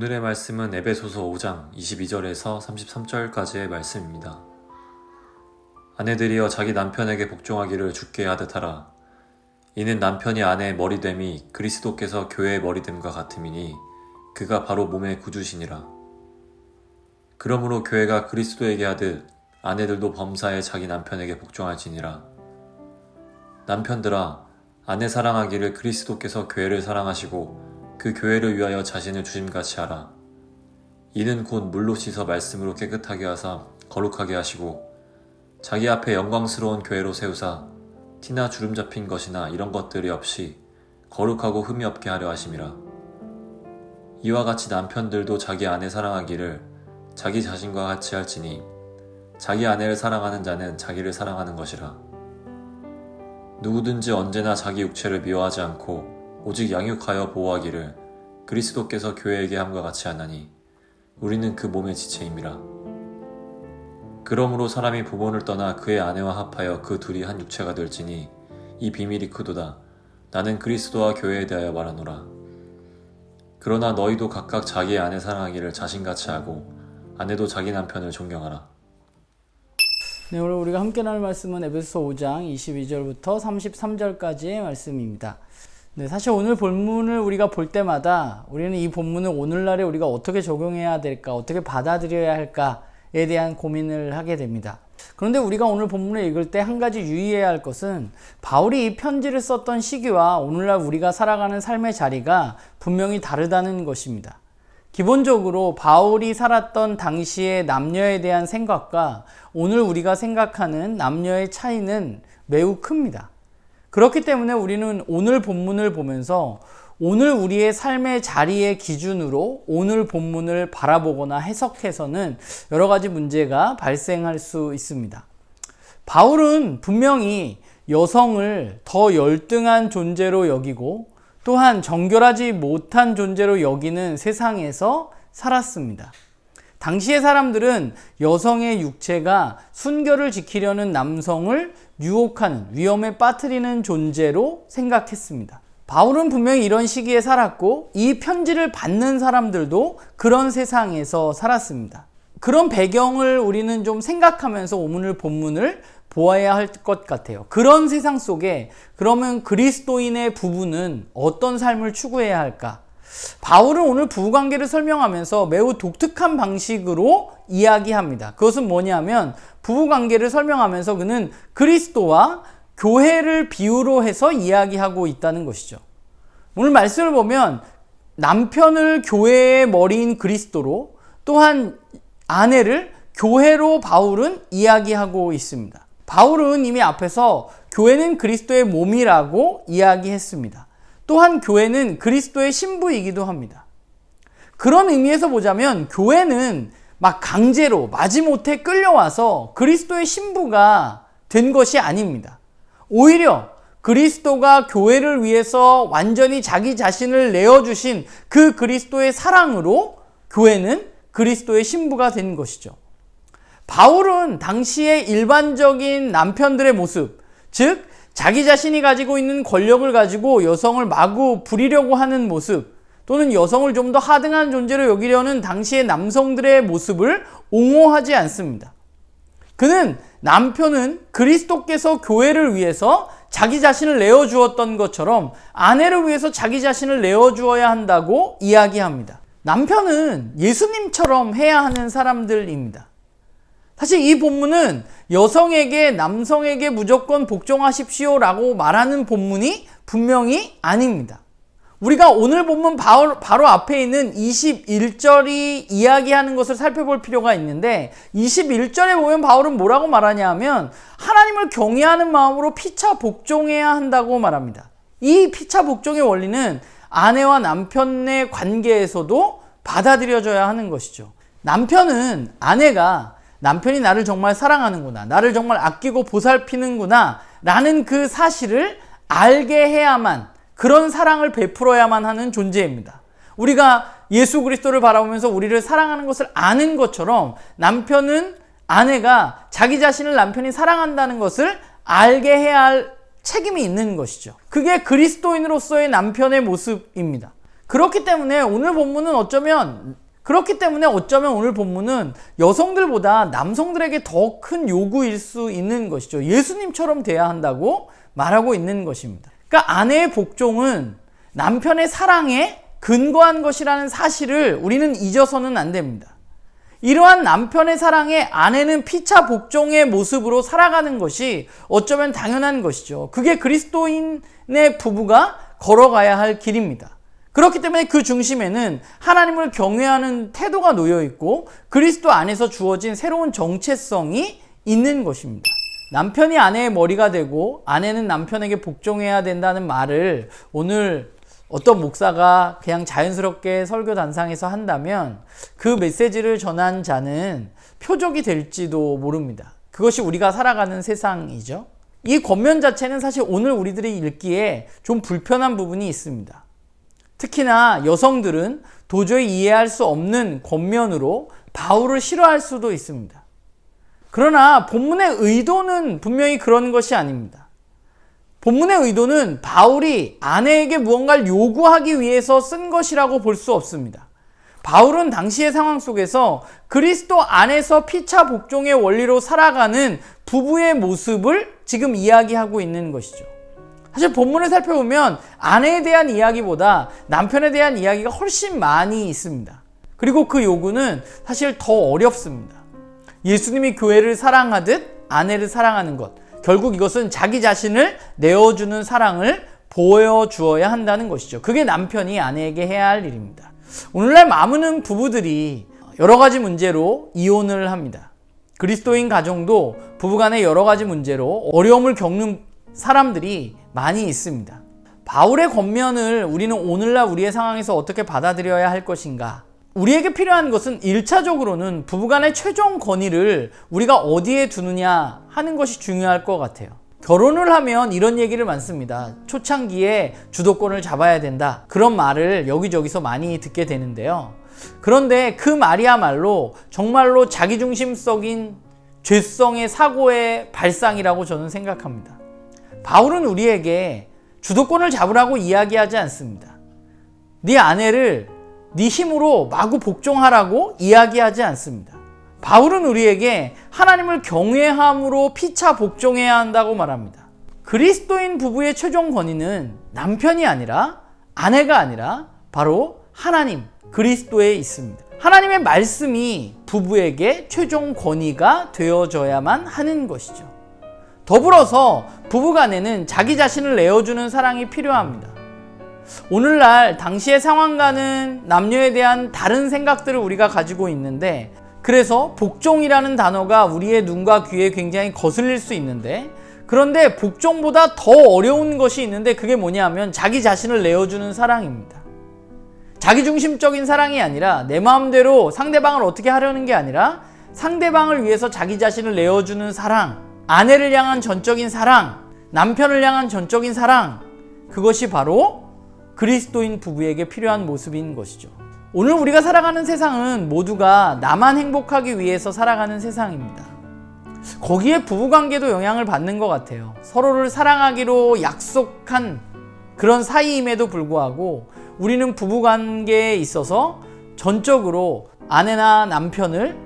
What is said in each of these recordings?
오늘의 말씀은 에베소서 5장 22절에서 33절까지의 말씀입니다. 아내들이여 자기 남편에게 복종하기를 주께 하듯 하라. 이는 남편이 아내의 머리됨이 그리스도께서 교회의 머리됨과 같음이니 그가 바로 몸의 구주시니라. 그러므로 교회가 그리스도에게 하듯 아내들도 범사에 자기 남편에게 복종할지니라. 남편들아, 아내 사랑하기를 그리스도께서 교회를 사랑하시고 그 교회를 위하여 자신을 주심같이 하라. 이는 곧 물로 씻어 말씀으로 깨끗하게 하사 거룩하게 하시고 자기 앞에 영광스러운 교회로 세우사 티나 주름 잡힌 것이나 이런 것들이 없이 거룩하고 흠이 없게 하려 하심이라. 이와 같이 남편들도 자기 아내 사랑하기를 자기 자신과 같이 할지니 자기 아내를 사랑하는 자는 자기를 사랑하는 것이라. 누구든지 언제나 자기 육체를 미워하지 않고 오직 양육하여 보호하기를 그리스도께서 교회에게 함과 같이 하나니 우리는 그 몸의 지체임이라. 그러므로 사람이 부모를 떠나 그의 아내와 합하여 그 둘이 한 육체가 될지니 이 비밀이 크도다. 나는 그리스도와 교회에 대하여 말하노라. 그러나 너희도 각각 자기의 아내 사랑하기를 자신같이 하고 아내도 자기 남편을 존경하라. 네, 오늘 우리가 함께 나눌 말씀은 에베소서 5장 22절부터 33절까지의 말씀입니다. 네, 사실 오늘 본문을 우리가 볼 때마다 우리는 이 본문을 오늘날에 우리가 어떻게 적용해야 될까, 어떻게 받아들여야 할까에 대한 고민을 하게 됩니다. 그런데 우리가 오늘 본문을 읽을 때 한 가지 유의해야 할 것은 바울이 이 편지를 썼던 시기와 오늘날 우리가 살아가는 삶의 자리가 분명히 다르다는 것입니다. 기본적으로 바울이 살았던 당시의 남녀에 대한 생각과 오늘 우리가 생각하는 남녀의 차이는 매우 큽니다. 그렇기 때문에 우리는 오늘 본문을 보면서 오늘 우리의 삶의 자리의 기준으로 오늘 본문을 바라보거나 해석해서는 여러 가지 문제가 발생할 수 있습니다. 바울은 분명히 여성을 더 열등한 존재로 여기고 또한 정결하지 못한 존재로 여기는 세상에서 살았습니다. 당시의 사람들은 여성의 육체가 순결을 지키려는 남성을 유혹하는, 위험에 빠뜨리는 존재로 생각했습니다. 바울은 분명히 이런 시기에 살았고 이 편지를 받는 사람들도 그런 세상에서 살았습니다. 그런 배경을 우리는 좀 생각하면서 오늘 본문을 보아야 할 것 같아요. 그런 세상 속에 그러면 그리스도인의 부부는 어떤 삶을 추구해야 할까? 바울은 오늘 부부관계를 설명하면서 매우 독특한 방식으로 이야기합니다. 그것은 뭐냐면 부부관계를 설명하면서 그는 그리스도와 교회를 비유로 해서 이야기하고 있다는 것이죠. 오늘 말씀을 보면 남편을 교회의 머리인 그리스도로 또한 아내를 교회로 바울은 이야기하고 있습니다. 바울은 이미 앞에서 교회는 그리스도의 몸이라고 이야기했습니다. 또한 교회는 그리스도의 신부이기도 합니다. 그런 의미에서 보자면 교회는 막 강제로 마지못해 끌려와서 그리스도의 신부가 된 것이 아닙니다. 오히려 그리스도가 교회를 위해서 완전히 자기 자신을 내어주신 그 그리스도의 사랑으로 교회는 그리스도의 신부가 된 것이죠. 바울은 당시의 일반적인 남편들의 모습, 즉 자기 자신이 가지고 있는 권력을 가지고 여성을 마구 부리려고 하는 모습 또는 여성을 좀 더 하등한 존재로 여기려는 당시의 남성들의 모습을 옹호하지 않습니다. 그는 남편은 그리스도께서 교회를 위해서 자기 자신을 내어주었던 것처럼 아내를 위해서 자기 자신을 내어주어야 한다고 이야기합니다. 남편은 예수님처럼 해야 하는 사람들입니다. 사실 이 본문은 여성에게 남성에게 무조건 복종하십시오라고 말하는 본문이 분명히 아닙니다. 우리가 오늘 본문 바로 앞에 있는 21절이 이야기하는 것을 살펴볼 필요가 있는데 21절에 보면 바울은 뭐라고 말하냐 하면 하나님을 경외하는 마음으로 피차 복종해야 한다고 말합니다. 이 피차 복종의 원리는 아내와 남편의 관계에서도 받아들여져야 하는 것이죠. 남편은 아내가 남편이 나를 정말 사랑하는구나, 나를 정말 아끼고 보살피는구나 라는 그 사실을 알게 해야만, 그런 사랑을 베풀어야만 하는 존재입니다. 우리가 예수 그리스도를 바라보면서 우리를 사랑하는 것을 아는 것처럼 남편은 아내가 자기 자신을 남편이 사랑한다는 것을 알게 해야 할 책임이 있는 것이죠. 그게 그리스도인으로서의 남편의 모습입니다. 그렇기 때문에 오늘 본문은 어쩌면 오늘 본문은 여성들보다 남성들에게 더 큰 요구일 수 있는 것이죠. 예수님처럼 돼야 한다고 말하고 있는 것입니다. 그러니까 아내의 복종은 남편의 사랑에 근거한 것이라는 사실을 우리는 잊어서는 안 됩니다. 이러한 남편의 사랑에 아내는 피차 복종의 모습으로 살아가는 것이 어쩌면 당연한 것이죠. 그게 그리스도인의 부부가 걸어가야 할 길입니다. 그렇기 때문에 그 중심에는 하나님을 경외하는 태도가 놓여 있고 그리스도 안에서 주어진 새로운 정체성이 있는 것입니다. 남편이 아내의 머리가 되고 아내는 남편에게 복종해야 된다는 말을 오늘 어떤 목사가 그냥 자연스럽게 설교 단상에서 한다면 그 메시지를 전한 자는 표적이 될지도 모릅니다. 그것이 우리가 살아가는 세상이죠. 이 권면 자체는 사실 오늘 우리들이 읽기에 좀 불편한 부분이 있습니다. 특히나 여성들은 도저히 이해할 수 없는 권면으로 바울을 싫어할 수도 있습니다. 그러나 본문의 의도는 분명히 그런 것이 아닙니다. 본문의 의도는 바울이 아내에게 무언가를 요구하기 위해서 쓴 것이라고 볼 수 없습니다. 바울은 당시의 상황 속에서 그리스도 안에서 피차 복종의 원리로 살아가는 부부의 모습을 지금 이야기하고 있는 것이죠. 사실 본문을 살펴보면 아내에 대한 이야기보다 남편에 대한 이야기가 훨씬 많이 있습니다. 그리고 그 요구는 사실 더 어렵습니다. 예수님이 교회를 사랑하듯 아내를 사랑하는 것. 결국 이것은 자기 자신을 내어주는 사랑을 보여주어야 한다는 것이죠. 그게 남편이 아내에게 해야 할 일입니다. 오늘날 많은 부부들이 여러 가지 문제로 이혼을 합니다. 그리스도인 가정도 부부간의 여러 가지 문제로 어려움을 겪는 사람들이 많이 있습니다. 바울의 권면을 우리는 오늘날 우리의 상황에서 어떻게 받아들여야 할 것인가? 우리에게 필요한 것은 1차적으로는 부부간의 최종 권위를 우리가 어디에 두느냐 하는 것이 중요할 것 같아요. 결혼을 하면 이런 얘기를 많습니다. 초창기에 주도권을 잡아야 된다. 그런 말을 여기저기서 많이 듣게 되는데요. 그런데 그 말이야말로 정말로 자기중심적인 죄성의 사고의 발상이라고 저는 생각합니다. 바울은 우리에게 주도권을 잡으라고 이야기하지 않습니다. 네 아내를 네 힘으로 마구 복종하라고 이야기하지 않습니다. 바울은 우리에게 하나님을 경외함으로 피차 복종해야 한다고 말합니다. 그리스도인 부부의 최종 권위는 남편이 아니라 아내가 아니라 바로 하나님, 그리스도에 있습니다. 하나님의 말씀이 부부에게 최종 권위가 되어져야만 하는 것이죠. 더불어서 부부간에는 자기 자신을 내어주는 사랑이 필요합니다. 오늘날 당시의 상황과는 남녀에 대한 다른 생각들을 우리가 가지고 있는데 그래서 복종이라는 단어가 우리의 눈과 귀에 굉장히 거슬릴 수 있는데 그런데 복종보다 더 어려운 것이 있는데 그게 뭐냐면 자기 자신을 내어주는 사랑입니다. 자기중심적인 사랑이 아니라 내 마음대로 상대방을 어떻게 하려는 게 아니라 상대방을 위해서 자기 자신을 내어주는 사랑, 아내를 향한 전적인 사랑, 남편을 향한 전적인 사랑, 그것이 바로 그리스도인 부부에게 필요한 모습인 것이죠. 오늘 우리가 살아가는 세상은 모두가 나만 행복하기 위해서 살아가는 세상입니다. 거기에 부부관계도 영향을 받는 것 같아요. 서로를 사랑하기로 약속한 그런 사이임에도 불구하고 우리는 부부관계에 있어서 전적으로 아내나 남편을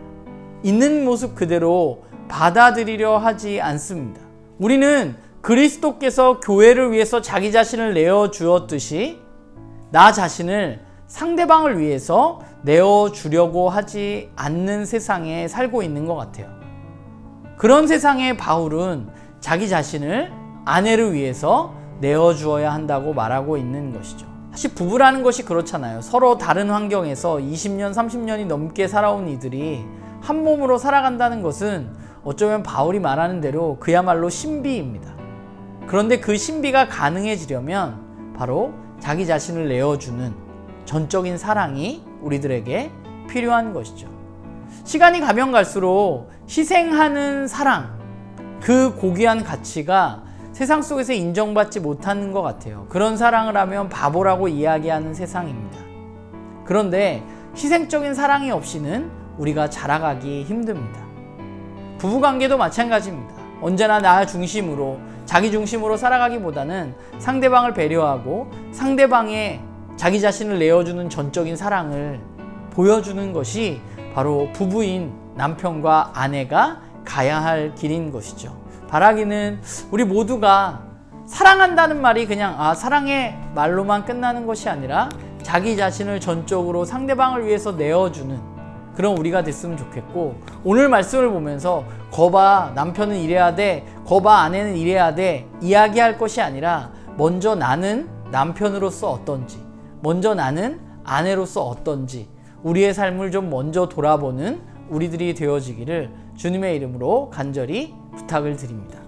있는 모습 그대로 받아들이려 하지 않습니다. 우리는 그리스도께서 교회를 위해서 자기 자신을 내어주었듯이 나 자신을 상대방을 위해서 내어주려고 하지 않는 세상에 살고 있는 것 같아요. 그런 세상에 바울은 자기 자신을 아내를 위해서 내어주어야 한다고 말하고 있는 것이죠. 사실 부부라는 것이 그렇잖아요. 서로 다른 환경에서 20년, 30년이 넘게 살아온 이들이 한 몸으로 살아간다는 것은 어쩌면 바울이 말하는 대로 그야말로 신비입니다. 그런데 그 신비가 가능해지려면 바로 자기 자신을 내어주는 전적인 사랑이 우리들에게 필요한 것이죠. 시간이 가면 갈수록 희생하는 사랑, 그 고귀한 가치가 세상 속에서 인정받지 못하는 것 같아요. 그런 사랑을 하면 바보라고 이야기하는 세상입니다. 그런데 희생적인 사랑이 없이는 우리가 자라가기 힘듭니다. 부부관계도 마찬가지입니다. 언제나 나 중심으로, 자기 중심으로 살아가기보다는 상대방을 배려하고 상대방의 자기 자신을 내어주는 전적인 사랑을 보여주는 것이 바로 부부인 남편과 아내가 가야 할 길인 것이죠. 바라기는 우리 모두가 사랑한다는 말이 그냥 사랑해 말로만 끝나는 것이 아니라 자기 자신을 전적으로 상대방을 위해서 내어주는 그런 우리가 됐으면 좋겠고, 오늘 말씀을 보면서 거봐 남편은 이래야 돼, 거봐 아내는 이래야 돼 이야기할 것이 아니라 먼저 나는 남편으로서 어떤지, 먼저 나는 아내로서 어떤지 우리의 삶을 좀 먼저 돌아보는 우리들이 되어지기를 주님의 이름으로 간절히 부탁을 드립니다.